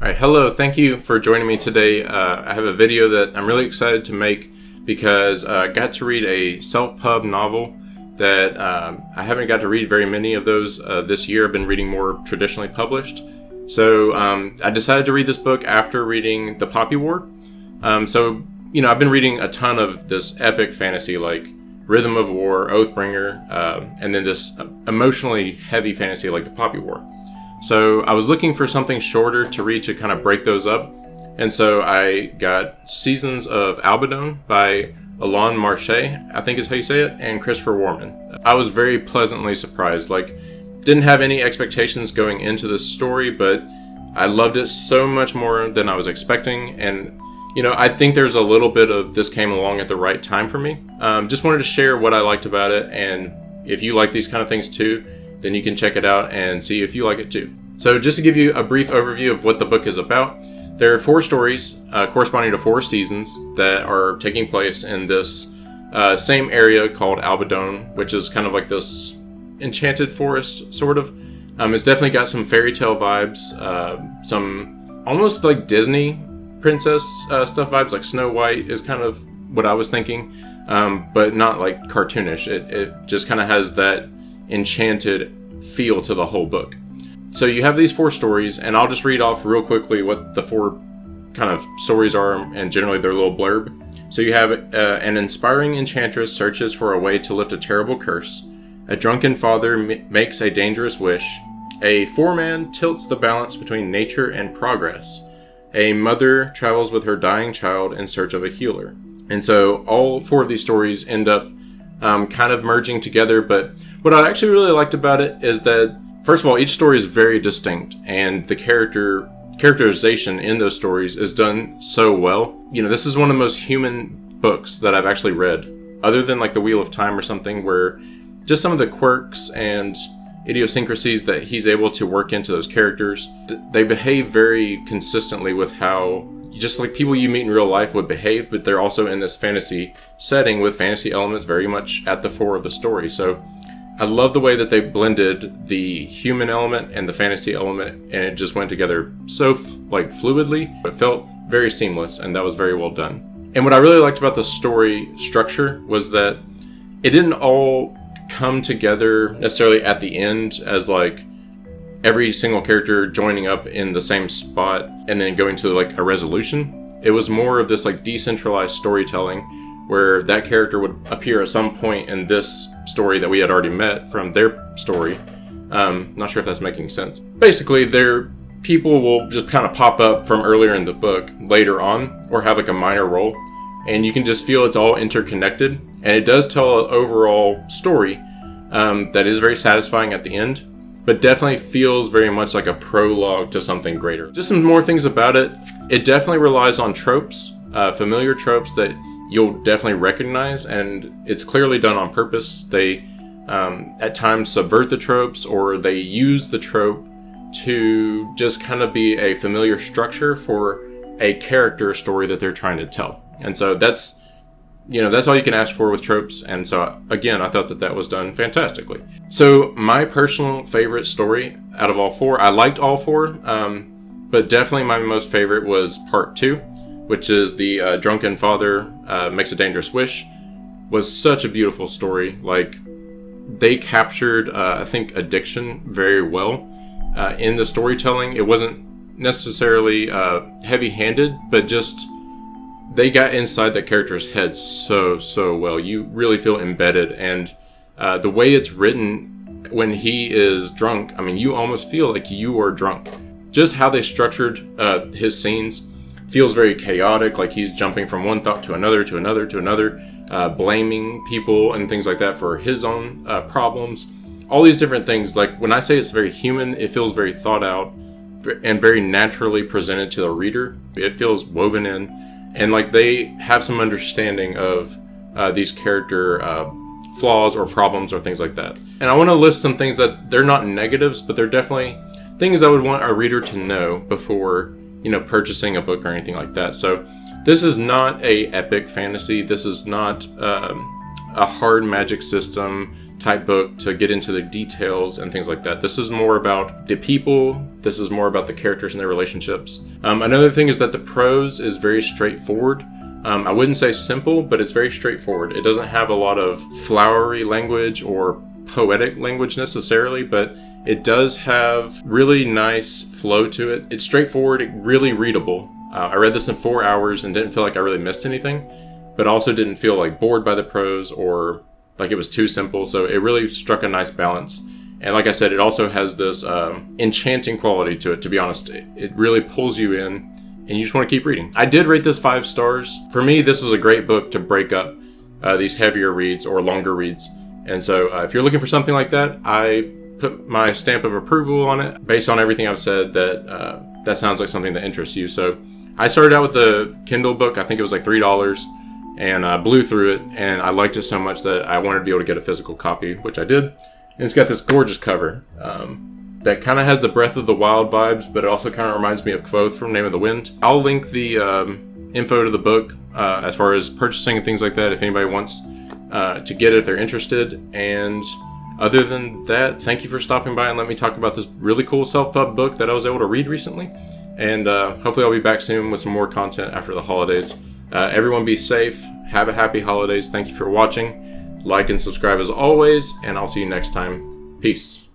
All right, hello, thank you for joining me today. I have a video that I'm really excited to make because I got to read a self-pub novel that I haven't got to read very many of those this year. I've been reading more traditionally published. So I decided to read this book after reading The Poppy War. I've been reading a ton of this epic fantasy like Rhythm of War, Oathbringer, and then this emotionally heavy fantasy like The Poppy War. So I was looking for something shorter to read to kind of break those up. And so I got Seasons of Albadone by Élan Marché, I think is how you say it, and Christopher Warman. I was very pleasantly surprised. Didn't have any expectations going into this story, but I loved it so much more than I was expecting. And, I think there's a little bit of this came along at the right time for me. Just wanted to share what I liked about it. And if you like these kind of things too, then you can check it out and see if you like it too. So just to give you a brief overview of what the book is about, there are 4 stories corresponding to 4 seasons that are taking place in this same area called Albadone, which is kind of like this enchanted forest, sort of. It's definitely got some fairy tale vibes, some almost like Disney princess stuff vibes, like Snow White is kind of what I was thinking, but not like cartoonish. It just kind of has that enchanted feel to the whole book. So you have these 4 stories, and I'll just read off real quickly what the 4 kind of stories are, and generally their little blurb. So you have an inspiring enchantress searches for a way to lift a terrible curse. A drunken father makes a dangerous wish. A foreman tilts the balance between nature and progress. A mother travels with her dying child in search of a healer. And so all 4 of these stories end up kind of merging together, but what I actually really liked about it is that, first of all, each story is very distinct, and the characterization in those stories is done so well. This is one of the most human books that I've actually read, other than like The Wheel of Time or something, where just some of the quirks and idiosyncrasies that he's able to work into those characters, they behave very consistently with how just like people you meet in real life would behave, but they're also in this fantasy setting with fantasy elements very much at the fore of the story. So I love the way that they blended the human element and the fantasy element, and it just went together so fluidly. It felt very seamless, and that was very well done. And what I really liked about the story structure was that it didn't all come together necessarily at the end as like every single character joining up in the same spot and then going to like a resolution. It was more of this like decentralized storytelling where that character would appear at some point in this story that we had already met from their story. Not sure if that's making sense. Basically, their people will just kind of pop up from earlier in the book later on or have like a minor role, and you can just feel it's all interconnected, and it does tell an overall story that is very satisfying at the end, but definitely feels very much like a prologue to something greater. Just some more things about it. It definitely relies on tropes, familiar tropes that you'll definitely recognize, and it's clearly done on purpose. They at times subvert the tropes, or they use the trope to just kind of be a familiar structure for a character story that they're trying to tell. And so that's all you can ask for with tropes. And so again, I thought that was done fantastically. So my personal favorite story out of all 4, I liked all 4, but definitely my most favorite was part 2, which is the drunken father makes a dangerous wish. Was such a beautiful story. Like, they captured, I think, addiction very well in the storytelling. It wasn't necessarily heavy-handed, but just they got inside that character's head so well. You really feel embedded, and the way it's written when he is drunk, I mean, you almost feel like you are drunk. Just how they structured his scenes feels very chaotic, like he's jumping from one thought to another, blaming people and things like that for his own problems. All these different things. Like, when I say it's very human, it feels very thought out and very naturally presented to the reader. It feels woven in, and like they have some understanding of these character flaws or problems or things like that. And I want to list some things that they're not negatives, but they're definitely things I would want a reader to know before purchasing a book or anything like that. So this is not a epic fantasy. This is not a hard magic system, type book to get into the details and things like that. This is more about the people. This is more about the characters and their relationships. Another thing is that the prose is very straightforward. I wouldn't say simple, but it's very straightforward. It doesn't have a lot of flowery language or poetic language necessarily, but it does have really nice flow to it. It's straightforward, really readable. I read this in 4 hours and didn't feel like I really missed anything, but also didn't feel like bored by the prose or like it was too simple. So it really struck a nice balance. And like I said, it also has this enchanting quality to it, to be honest. It really pulls you in and you just want to keep reading. I did rate this 5 stars. For me, this was a great book to break up these heavier reads or longer reads. And so if you're looking for something like that, I put my stamp of approval on it based on everything I've said that sounds like something that interests you. So I started out with the Kindle book. I think it was like $3. And I blew through it, and I liked it so much that I wanted to be able to get a physical copy, which I did. And it's got this gorgeous cover that kind of has the Breath of the Wild vibes, but it also kind of reminds me of Kvothe from Name of the Wind. I'll link the info to the book as far as purchasing and things like that if anybody wants to get it if they're interested. And other than that, thank you for stopping by and let me talk about this really cool self-pub book that I was able to read recently. And hopefully I'll be back soon with some more content after the holidays. Everyone be safe. Have a happy holidays. Thank you for watching. Like and subscribe as always, and I'll see you next time. Peace.